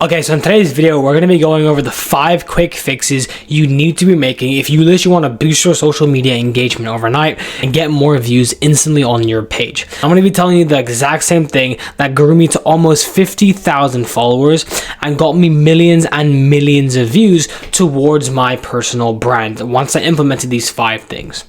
Okay, so in today's video, we're going to be going over the 5 quick fixes you need to be making if you literally want to boost your social media engagement overnight and get more views instantly on your page. I'm going to be telling you the exact same thing that grew me to almost 50,000 followers and got me millions and millions of views towards my personal brand once I implemented these 5 things.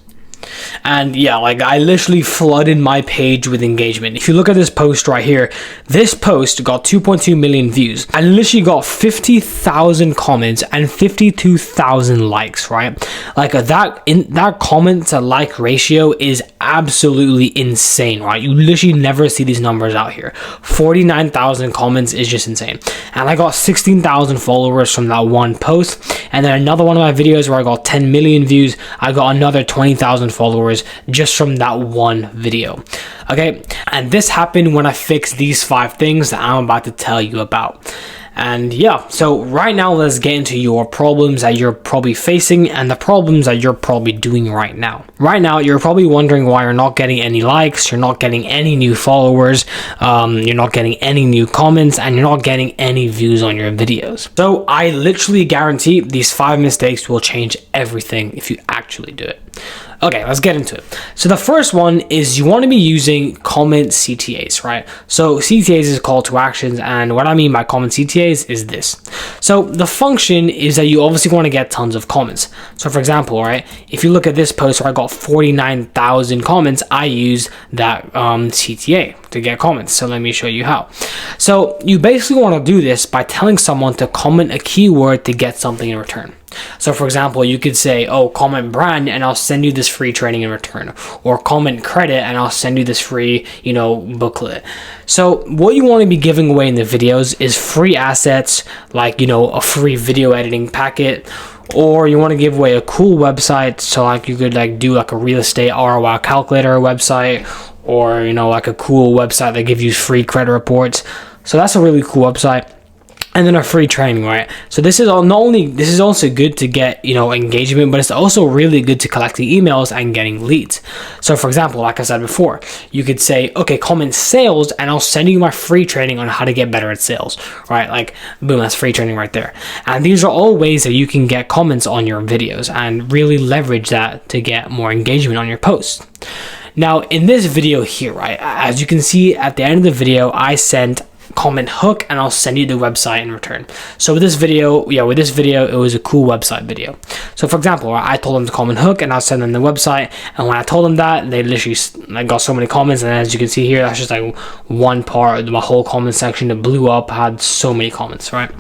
And yeah, like I literally flooded my page with engagement. If you look at this post right here, this post got 2.2 million views. I literally got 50,000 comments and 52,000 likes, right? Like that comment to like ratio is absolutely insane, right? You literally never see these numbers out here. 49,000 comments is just insane. And I got 16,000 followers from that one post. And then another one of my videos where I got 10 million views, I got another 20,000 followers just from that one video. Okay, and this happened when I fixed these 5 things that I'm about to tell you about. And yeah, so right now let's get into your problems that you're probably facing and the problems that you're probably doing right now. Right now, you're probably wondering why you're not getting any likes, you're not getting any new followers, you're not getting any new comments, and you're not getting any views on your videos. So I literally guarantee these 5 mistakes will change everything if you actually do it. Okay, let's get into it. So the first one is you want to be using comment CTAs, right? So CTAs is call to actions, and what I mean by comment CTAs is this. So the function is that you obviously want to get tons of comments. So for example, right, if you look at this post where I got 49,000 comments, I use that CTA to get comments. So let me show you how. So you basically want to do this by telling someone to comment a keyword to get something in return. So for example, you could say, oh, comment brand and I'll send you this free training in return, or comment credit and I'll send you this free, booklet. So what you want to be giving away in the videos is free assets like, a free video editing packet, or you want to give away a cool website. So like you could do like a real estate ROI calculator website, or, like a cool website that gives you free credit reports. So that's a really cool website. And then a free training, right? So this is also good to get, engagement, but it's also really good to collecting emails and getting leads. So for example, like I said before, you could say, okay, comment sales and I'll send you my free training on how to get better at sales, right? Like boom, that's free training right there. And these are all ways that you can get comments on your videos and really leverage that to get more engagement on your posts. Now in this video here, right, as you can see at the end of the video, I sent comment hook and I'll send you the website in return. So with this video, it was a cool website video. So for example, I told them to comment hook and I'll send them the website, and when I told them that, they literally got so many comments, and as you can see here, that's just like one part of my whole comment section that blew up, had so many comments, right?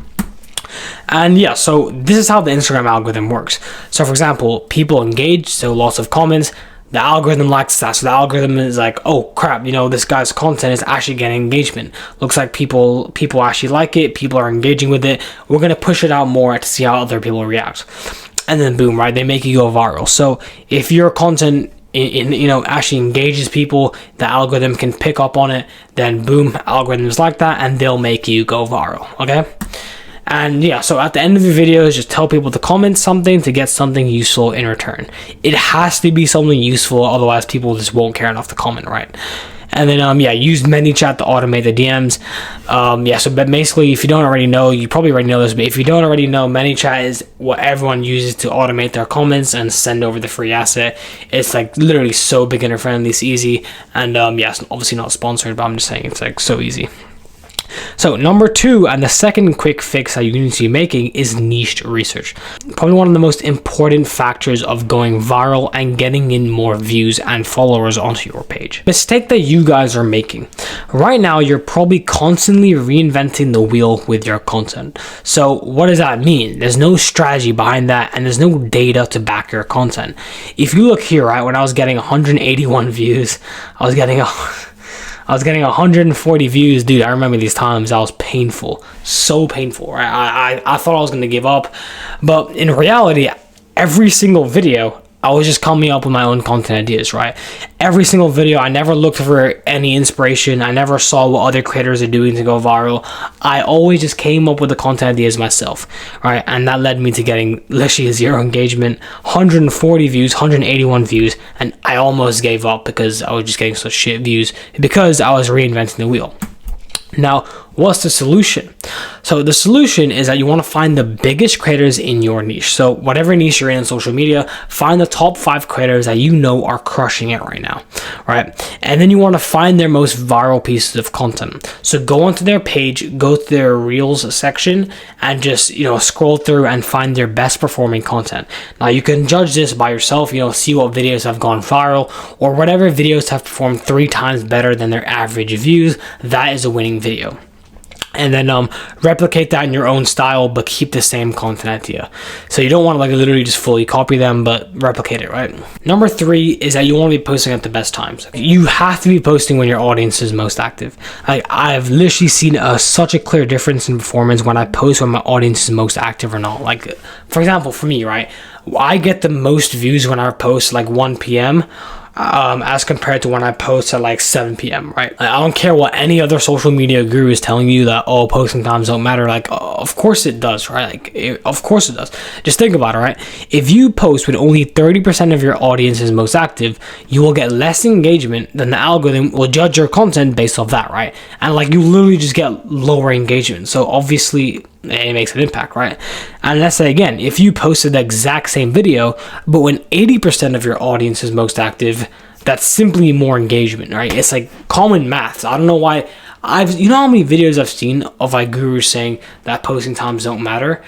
And yeah, so this is how the Instagram algorithm works. So for example, people engage, so lots of comments, the algorithm likes that. So the algorithm is like, oh crap, this guy's content is actually getting engagement. Looks like people actually like it. People are engaging with it. We're going to push it out more to see how other people react. And then boom, right? They make you go viral. So if your content actually engages people, the algorithm can pick up on it, then boom, algorithms like that, and they'll make you go viral. Okay. And yeah, so at the end of the videos, just tell people to comment something to get something useful in return. It has to be something useful, otherwise people just won't care enough to comment, right? And then use ManyChat to automate the DMs. But basically, if you don't already know, you probably already know this, but if you don't already know, ManyChat is what everyone uses to automate their comments and send over the free asset. It's like literally so beginner friendly, it's easy, and it's obviously not sponsored, but I'm just saying it's like so easy. So number 2, and the second quick fix that you need to be making, is niche research. Probably one of the most important factors of going viral and getting in more views and followers onto your page. Mistake that you guys are making. Right now, you're probably constantly reinventing the wheel with your content. So what does that mean? There's no strategy behind that, and there's no data to back your content. If you look here, right, when I was getting 181 views, I was getting 140 views, dude. I remember these times. That was painful, so painful, right? I thought I was gonna give up, but in reality, every single video, I was just coming up with my own content ideas, right? Every single video, I never looked for any inspiration. I never saw what other creators are doing to go viral. I always just came up with the content ideas myself, right? And that led me to getting literally 0 engagement, 140 views, 181 views, and I almost gave up because I was just getting such shit views because I was reinventing the wheel. Now, What's the solution? So the solution is that you want to find the biggest creators in your niche. So whatever niche you're in social media, find the top 5 creators that you know are crushing it right now, right? And then you want to find their most viral pieces of content. So go onto their page, go to their Reels section, and just, scroll through and find their best performing content. Now you can judge this by yourself, see what videos have gone viral, or whatever videos have performed 3 times better than their average views. That is a winning video. And then replicate that in your own style, but keep the same content idea. So you don't want to literally just fully copy them, but replicate it, right? Number 3 is that you want to be posting at the best times. You have to be posting when your audience is most active. I've literally seen such a clear difference in performance when I post when my audience is most active or not. For example, for me, right? I get the most views when I post 1 p.m. As compared to when I post at 7 p.m. right? I don't care what any other social media guru is telling you that posting times don't matter. Of course it does, right? Of course it does. Just think about it, right? If you post when only 30% of your audience is most active, you will get less engagement. Then the algorithm will judge your content based off that, right? And you literally just get lower engagement. So obviously it makes an impact, right? And let's say again, if you posted the exact same video, but when 80% of your audience is most active, that's simply more engagement, right? It's common maths. I don't know why you know how many videos I've seen of gurus saying that posting times don't matter?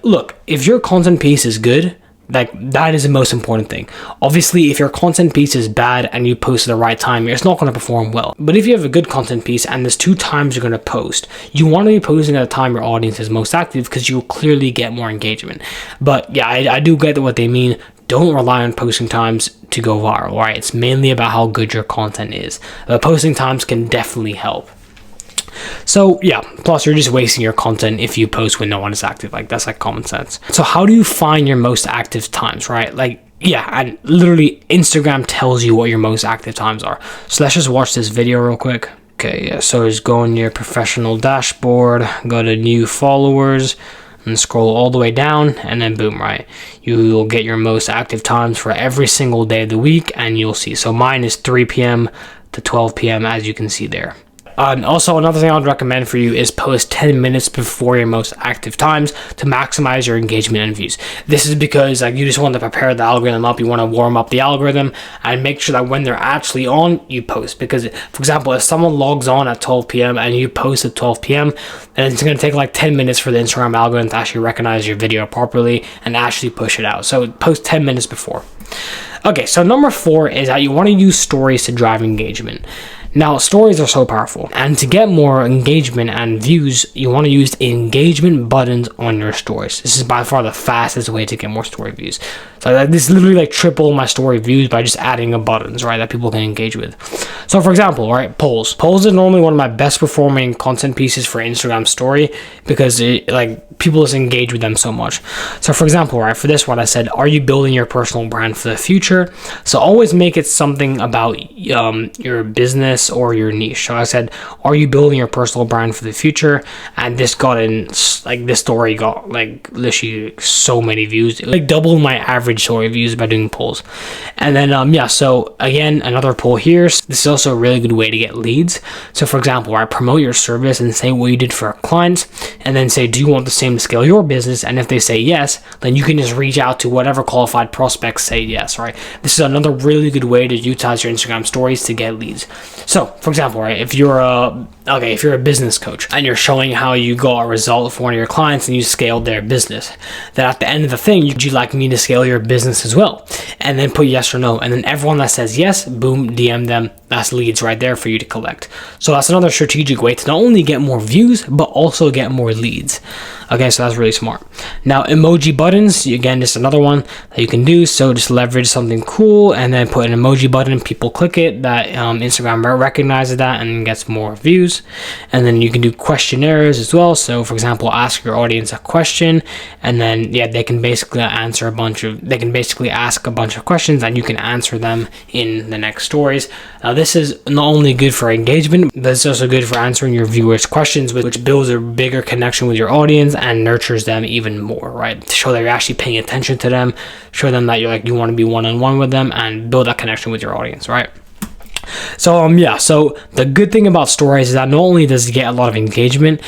Look, if your content piece is good, that is the most important thing. Obviously, if your content piece is bad and you post at the right time, it's not going to perform well. But if you have a good content piece and there's 2 times you're going to post, you want to be posting at a time your audience is most active because you'll clearly get more engagement. But yeah, I do get what they mean. Don't rely on posting times to go viral, right? It's mainly about how good your content is. Posting times can definitely help. So yeah, plus you're just wasting your content if you post when no one is active. That's common sense. So how do you find your most active times, right? Yeah, and literally Instagram tells you what your most active times are. So let's just watch this video real quick. Okay, yeah, so just go in your professional dashboard, go to new followers, and scroll all the way down, and then boom, right? You will get your most active times for every single day of the week, and you'll see. So mine is 3 p.m. to 12 p.m. as you can see there. And also another thing I would recommend for you is post 10 minutes before your most active times to maximize your engagement and views. This is because you just want to prepare the algorithm up. You want to warm up the algorithm and make sure that when they're actually on, you post. Because for example, if someone logs on at 12 p.m. and you post at 12 p.m., then it's going to take 10 minutes for the Instagram algorithm to actually recognize your video properly and actually push it out. So post 10 minutes before. Okay, so number 4 is that you want to use stories to drive engagement. Now, stories are so powerful, and to get more engagement and views, you want to use engagement buttons on your stories. This is by far the fastest way to get more story views. So this is literally triple my story views by just adding a buttons, right, that people can engage with. So for example, right, polls. Polls is normally one of my best performing content pieces for Instagram story because people just engage with them so much. So for example, right, for this one, I said, are you building your personal brand for the future? So always make it something about your business or your niche. So I said, are you building your personal brand for the future? And this got in, this story got literally so many views. It doubled my average story views by doing polls. And then yeah, so again, another poll here. This is also a really good way to get leads. So for example, right, promote your service and say what you did for a client, and then say, do you want the same to scale your business? And if they say yes, then you can just reach out to whatever qualified prospects say yes, right? This is another really good way to utilize your Instagram stories to get leads. So for example, right, if you're a business coach and you're showing how you got a result for one of your clients and you scaled their business, then at the end of the thing, would you like me to scale your business as well? And then put yes or no. And then everyone that says yes, boom, DM them. That's leads right there for you to collect. So that's another strategic way to not only get more views, but also get more leads. Okay, so that's really smart. Now, emoji buttons, again, just another one that you can do. So just leverage something cool and then put an emoji button, people click it, that Instagram recognizes that and gets more views. And then you can do questionnaires as well. So for example, ask your audience a question, and then yeah, they can basically ask a bunch of questions and you can answer them in the next stories. Now this is not only good for engagement, but it's also good for answering your viewers' questions, which builds a bigger connection with your audience and nurtures them even more, right? To show that you're actually paying attention to them, show them that you want to be one-on-one with them and build that connection with your audience, right? So the good thing about stories is that not only does it get a lot of engagement,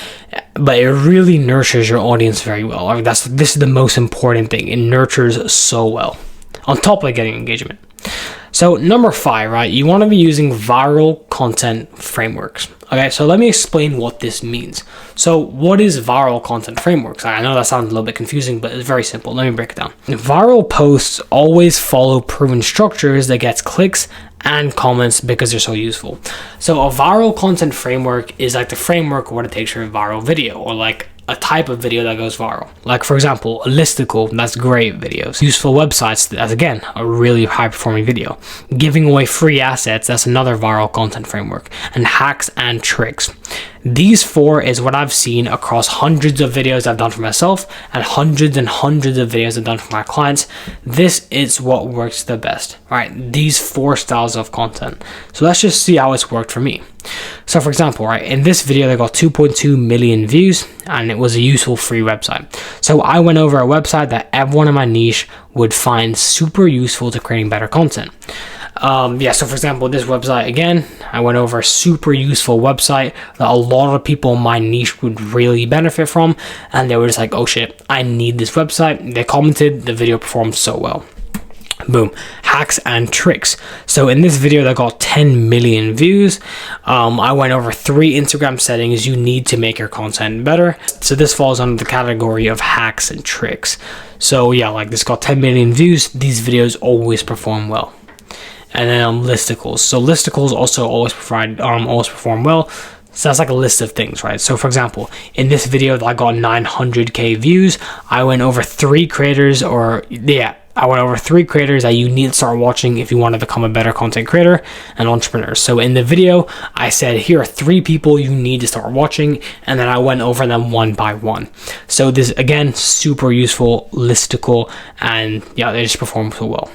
but it really nurtures your audience very well. I mean, this is the most important thing. It nurtures so well, on top of getting engagement. So number 5, right? You want to be using viral content frameworks. Okay, so let me explain what this means. So what is viral content frameworks? I know that sounds a little bit confusing, but it's very simple. Let me break it down. Viral posts always follow proven structures that gets clicks and comments because they're so useful. So a viral content framework is like the framework of what it takes for a viral video, or like a type of video that goes viral. Like for example, a listicle, that's great videos. Useful websites, that's again a really high performing video. Giving away free assets, that's another viral content framework. And hacks and tricks. These 4 is what I've seen across hundreds of videos I've done for myself and hundreds of videos I've done for my clients. This is what works the best, right? These 4 styles of content. So let's just see how it's worked for me. So for example, right, in this video, they got 2.2 million views and it was a useful free website. So I went over a website that everyone in my niche would find super useful to creating better content. So for example, this website, again, I went over a super useful website that a lot of people in my niche would really benefit from, and they were just like, oh shit, I need this website. They commented, the video performed so well. Boom. Hacks and tricks. So in this video that got 10 million views, I went over 3 Instagram settings you need to make your content better. So this falls under the category of hacks and tricks. So yeah, like this got 10 million views. These videos always perform well. And then listicles. So listicles also always perform well. So that's like a list of things, right? So for example, in this video that I got 900k views, I went over 3 creators that you need to start watching if you want to become a better content creator and entrepreneur. So in the video, I said, here are 3 people you need to start watching, and then I went over them one by one. So this, again, super useful listicle, and yeah, they just perform so well.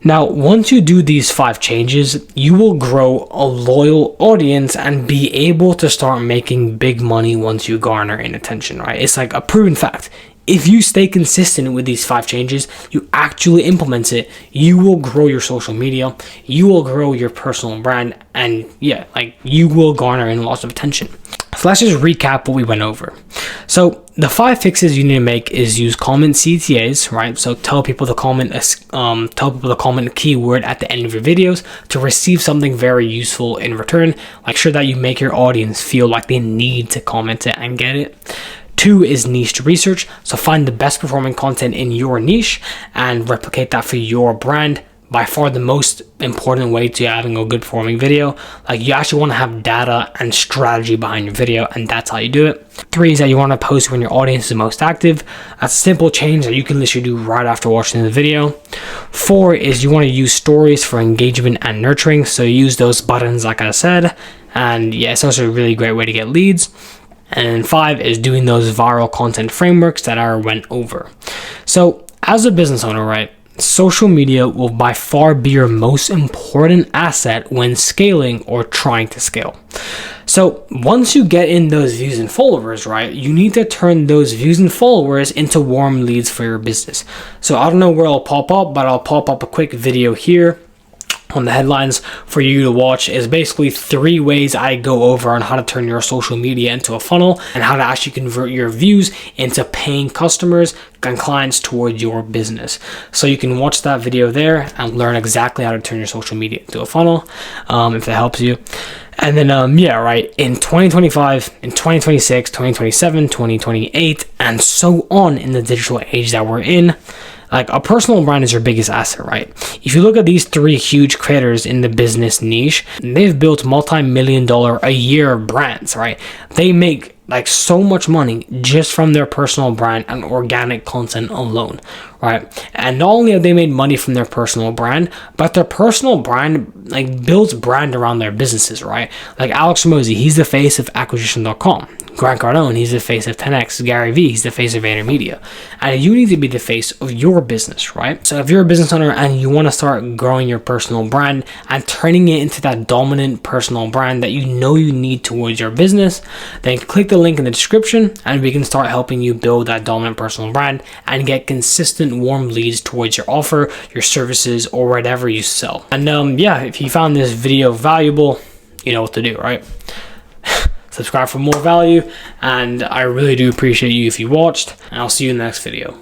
Now, once you do these 5 changes, you will grow a loyal audience and be able to start making big money once you garner in attention, right? It's like a proven fact. If you stay consistent with these 5 changes, you actually implement it, you will grow your social media, you will grow your personal brand, and yeah, like you will garner in lots of attention. So let's just recap what we went over. So the 5 fixes you need to make is use comment CTAs, right? So tell people to comment a keyword at the end of your videos to receive something very useful in return. Make sure that you make your audience feel like they need to comment it and get it. 2 is niche research. So find the best performing content in your niche and replicate that for your brand. By far the most important way to having a good performing video. Like you actually want to have data and strategy behind your video, and that's how you do it. 3 is that you want to post when your audience is most active. That's a simple change that you can literally do right after watching the video. 4 is you want to use stories for engagement and nurturing. So use those buttons like I said, and yeah, it's also a really great way to get leads. And 5 is doing those viral content frameworks that I went over. So as a business owner, right, social media will by far be your most important asset when scaling or trying to scale. So once you get in those views and followers, right, you need to turn those views and followers into warm leads for your business. So I don't know where I'll pop up, but I'll pop up a quick video here on the headlines for you to watch. Is basically 3 ways I go over on how to turn your social media into a funnel and how to actually convert your views into paying customers and clients towards your business. So you can watch that video there and learn exactly how to turn your social media into a funnel, if that helps you. And then, in 2025, in 2026, 2027, 2028, and so on in the digital age that we're in, like a personal brand is your biggest asset, right? If you look at these 3 huge creators in the business niche, they've built multi-million-dollar a year brands, right? They make like so much money just from their personal brand and organic content alone, right? And not only have they made money from their personal brand, but their personal brand like builds brand around their businesses, right? Like Alex Ramosi, he's the face of acquisition.com. Grant Cardone, he's the face of 10X. Gary Vee, he's the face of VaynerMedia. And you need to be the face of your business, right? So if you're a business owner and you want to start growing your personal brand and turning it into that dominant personal brand that you know you need towards your business, then click the a link in the description and we can start helping you build that dominant personal brand and get consistent warm leads towards your offer, your services, or whatever you sell. And yeah, if you found this video valuable, you know what to do, right? Subscribe for more value, and I really do appreciate you if you watched, and I'll see you in the next video.